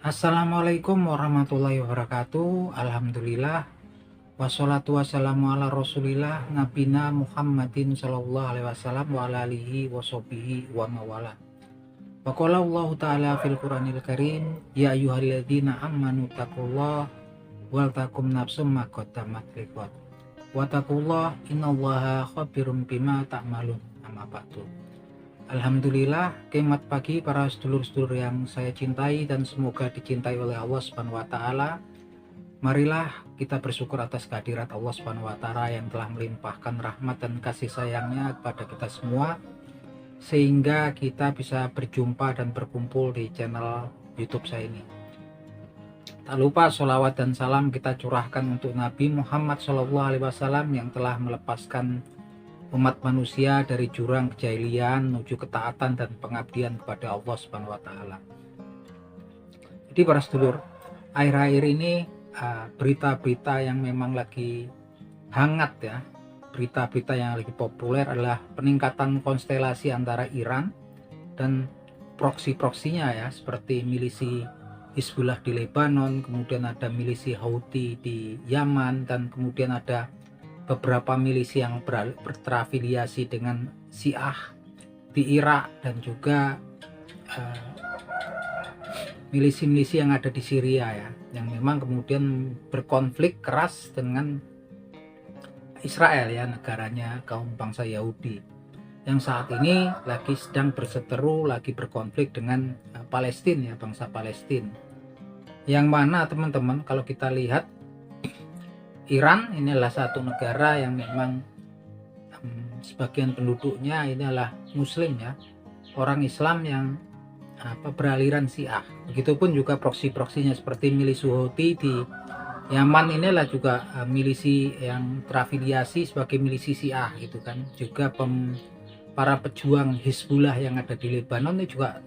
Assalamualaikum warahmatullahi wabarakatuh. Alhamdulillah. Wassalatu wassalamu ala rasulillah Nabina Muhammadin sallallahu alaihi wasallam wa ala alihi wa sahbihi wa mawala. Wa qala Allah ta'ala fil Qur'anil Karim, ya ayyuhalladzina amanu taqullaha wal takum nafsum ma qaddamat liqad. Wa taqullaha innallaha khabirum bima ta'malun. Amma ba'du. Alhamdulillah, kemat pagi para sedulur-sedulur yang saya cintai dan semoga dicintai oleh Allah Subhanahu wa taala. Marilah kita bersyukur atas kehadirat Allah Subhanahu wa taala yang telah melimpahkan rahmat dan kasih sayangnya kepada kita semua sehingga kita bisa berjumpa dan berkumpul di channel YouTube saya ini. Tak lupa sholawat dan salam kita curahkan untuk Nabi Muhammad SAW yang telah melepaskan umat manusia dari jurang kejahilian menuju ketaatan dan pengabdian kepada Allah Subhanahu wa taala. Jadi para sedulur, akhir-akhir ini berita-berita yang memang lagi hangat ya, berita-berita yang lagi populer adalah peningkatan konstelasi antara Iran dan proksi-proksinya ya, seperti milisi Hizbullah di Lebanon, kemudian ada milisi Houthi di Yaman, dan kemudian ada beberapa milisi yang terafiliasi dengan Syiah di Irak, dan juga milisi-milisi yang ada di Syria ya, yang memang kemudian berkonflik keras dengan Israel ya, negaranya kaum bangsa Yahudi yang saat ini lagi sedang berseteru, lagi berkonflik dengan Palestina ya, bangsa Palestina, yang mana teman-teman kalau kita lihat Iran ini adalah satu negara yang memang sebagian penduduknya ini adalah muslim ya, orang Islam yang beraliran Syiah. Begitupun juga proksi-proksinya seperti milisi Houthi di Yaman, ini adalah juga milisi yang terafiliasi sebagai milisi Syiah gitu kan. Juga para pejuang Hizbullah yang ada di Lebanon ini juga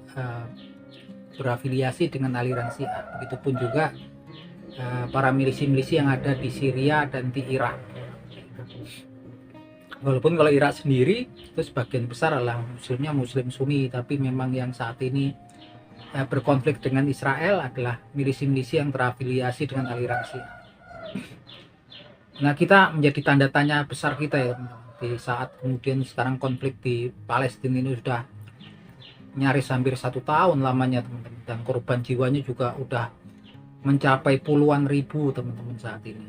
berafiliasi dengan aliran Syiah. Begitupun juga para milisi-milisi yang ada di Syria dan di Irak. Walaupun kalau Irak sendiri itu sebagian besar adalah muslimnya muslim Sunni, tapi memang yang saat ini berkonflik dengan Israel adalah milisi-milisi yang terafiliasi dengan aliran Syiah. Nah, kita menjadi tanda tanya besar kita ya di saat kemudian sekarang konflik di Palestina ini sudah nyaris hampir 1 tahun lamanya teman-teman, dan korban jiwanya juga udah mencapai puluhan ribu teman-teman saat ini.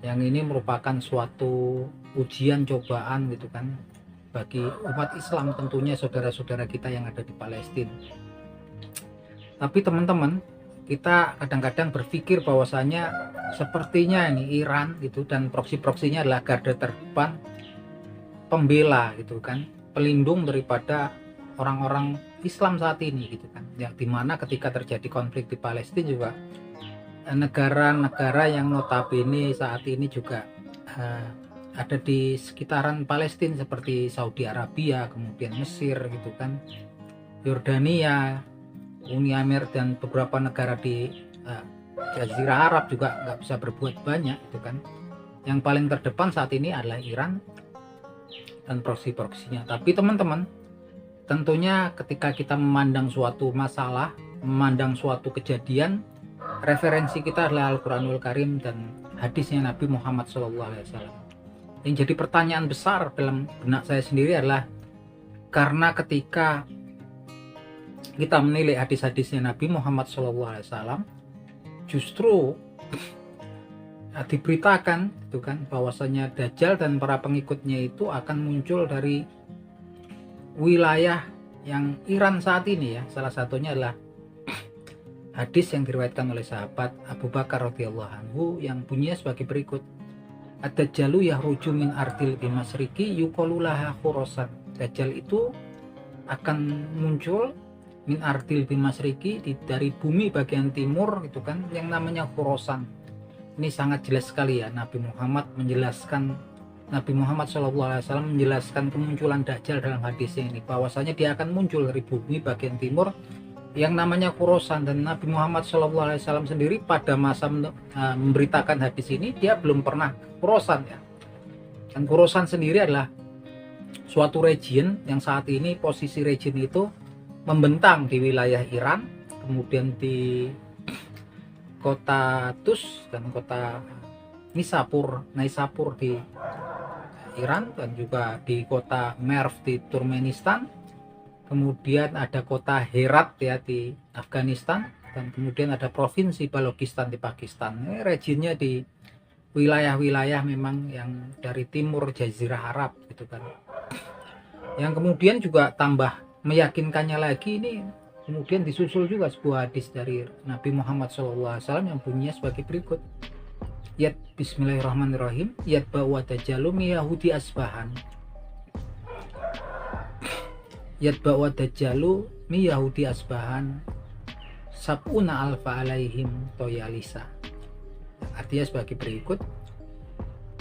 Yang ini merupakan suatu ujian cobaan gitu kan bagi umat Islam, tentunya saudara-saudara kita yang ada di Palestina. Tapi teman-teman, kita kadang-kadang berpikir bahwasanya sepertinya ini Iran gitu dan proksi-proksinya adalah garda terdepan pembela gitu kan, pelindung daripada orang-orang Islam saat ini gitu kan, yang dimana ketika terjadi konflik di Palestina juga negara-negara yang notabene saat ini juga ada di sekitaran Palestina seperti Saudi Arabia, kemudian Mesir gitu kan, Yordania, Uni Emirat, dan beberapa negara di Jazirah Arab juga nggak bisa berbuat banyak gitu kan. Yang paling terdepan saat ini adalah Iran dan proksi-proksinya. Tapi teman-teman, tentunya ketika kita memandang suatu masalah, memandang suatu kejadian, referensi kita adalah Al-Quranul Karim dan hadisnya Nabi Muhammad SAW. Yang jadi pertanyaan besar dalam benak saya sendiri adalah, karena ketika kita menilai hadis-hadisnya Nabi Muhammad SAW, justru diberitakan itu kan bahwasanya Dajjal dan para pengikutnya itu akan muncul dari wilayah yang Iran saat ini ya. Salah satunya adalah hadis yang diriwayatkan oleh sahabat Abu Bakar radhiyallahu anhu yang bunyinya sebagai berikut: Ad-Dajjalu yahruju min ardil bimasriki yuqalu laha Khurasan. Dajjal itu akan muncul min ardil bimasriki, dari bumi bagian timur itu kan, yang namanya Khurasan. Ini sangat jelas sekali ya, Nabi Muhammad SAW menjelaskan kemunculan Dajjal dalam hadisnya ini, bahwasanya dia akan muncul dari bumi bagian timur yang namanya Khurasan. Dan Nabi Muhammad SAW sendiri pada masa memberitakan hadis ini dia belum pernah Khurasan ya. Dan Khurasan sendiri adalah suatu region yang saat ini posisi region itu membentang di wilayah Iran, kemudian di kota Tus dan kota Naisapur di Iran, dan juga di kota Merv di Turkmenistan. Kemudian ada kota Herat ya di Afghanistan, dan kemudian ada provinsi Balochistan di Pakistan. Ini regionnya di wilayah-wilayah memang yang dari timur Jazirah Arab gitu kan. Yang kemudian juga tambah meyakinkannya lagi, ini kemudian disusul juga sebuah hadis dari Nabi Muhammad SAW yang bunyinya sebagai berikut. Bismillahirrahmanirrahim. Yatba'u dajalu mi Yahudi Asbahan. Yatba'u dajalu mi Yahudi Asbahan sab'una alfa alaihim toyalisa. Artinya sebagai berikut,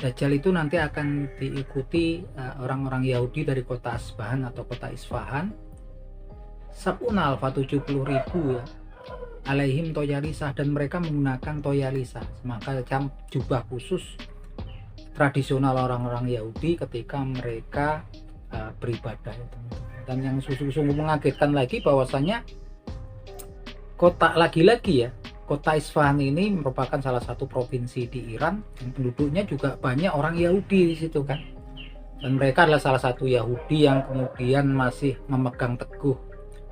Dajjal itu nanti akan diikuti orang-orang Yahudi dari kota Asbahan atau kota Isfahan, sab'una alfa 70.000 ya, alaihim toyalisah, dan mereka menggunakan toyalisah, semacam jubah khusus tradisional orang-orang Yahudi ketika mereka beribadah. Dan yang sungguh-sungguh mengagetkan lagi bahwasanya kota Isfahan ini merupakan salah satu provinsi di Iran, dan penduduknya juga banyak orang Yahudi di situ kan. Dan mereka adalah salah satu Yahudi yang kemudian masih memegang teguh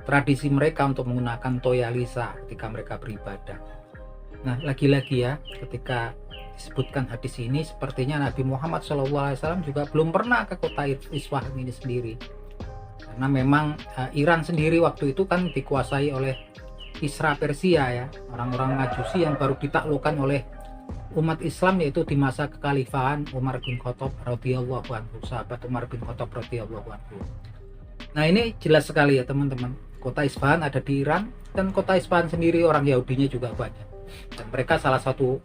tradisi mereka untuk menggunakan toyalisa ketika mereka beribadah. Nah, lagi-lagi ya, ketika disebutkan hadis ini, sepertinya Nabi Muhammad SAW juga belum pernah ke kota Isfahan ini sendiri. Karena memang Iran sendiri waktu itu kan dikuasai oleh Isra Persia ya, orang-orang Majusi yang baru ditaklukkan oleh umat Islam, yaitu di masa kekhalifahan Umar bin Khattab radhiyallahu anhu, sahabat Umar bin Khattab radhiyallahu anhu. Nah, ini jelas sekali ya teman-teman, kota Isfahan ada di Iran, dan kota Isfahan sendiri orang Yahudinya juga banyak, dan mereka salah satu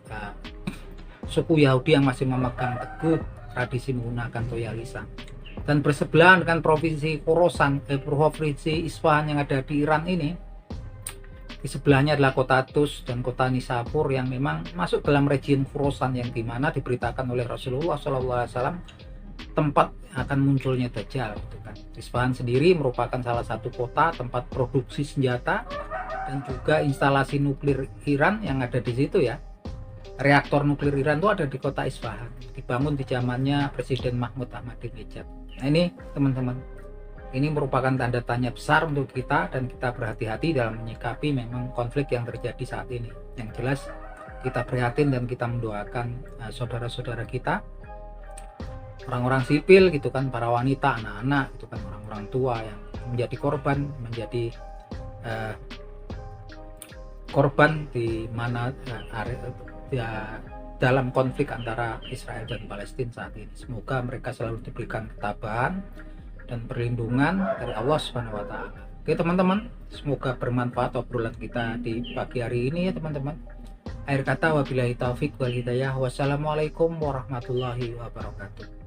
suku Yahudi yang masih memegang teguh tradisi menggunakan toyalisa. Dan bersebelahan dengan provinsi provinsi Isfahan yang ada di Iran ini, di sebelahnya adalah kota Tus dan kota Nisapur yang memang masuk dalam region Khorasan, yang dimana diberitakan oleh Rasulullah SAW tempat akan munculnya Dajjal gitu kan. Isfahan sendiri merupakan salah satu kota tempat produksi senjata dan juga instalasi nuklir Iran yang ada di situ ya. Reaktor nuklir Iran itu ada di kota Isfahan, dibangun di zamannya Presiden Mahmud Ahmadinejad. Nah, ini teman-teman, ini merupakan tanda tanya besar untuk kita, dan kita berhati-hati dalam menyikapi memang konflik yang terjadi saat ini. Yang jelas kita prihatin dan kita mendoakan saudara-saudara kita, orang-orang sipil gitu kan, para wanita, anak-anak gitu kan, orang-orang tua yang menjadi korban di mana dalam konflik antara Israel dan Palestina saat ini. Semoga mereka selalu diberikan ketabahan dan perlindungan dari Allah Subhanahu wa taala. Oke teman-teman, semoga bermanfaat obrolan kita di pagi hari ini ya teman-teman. Akhir kata, wabillahi taufik wal hidayah. Wassalamualaikum warahmatullahi wabarakatuh.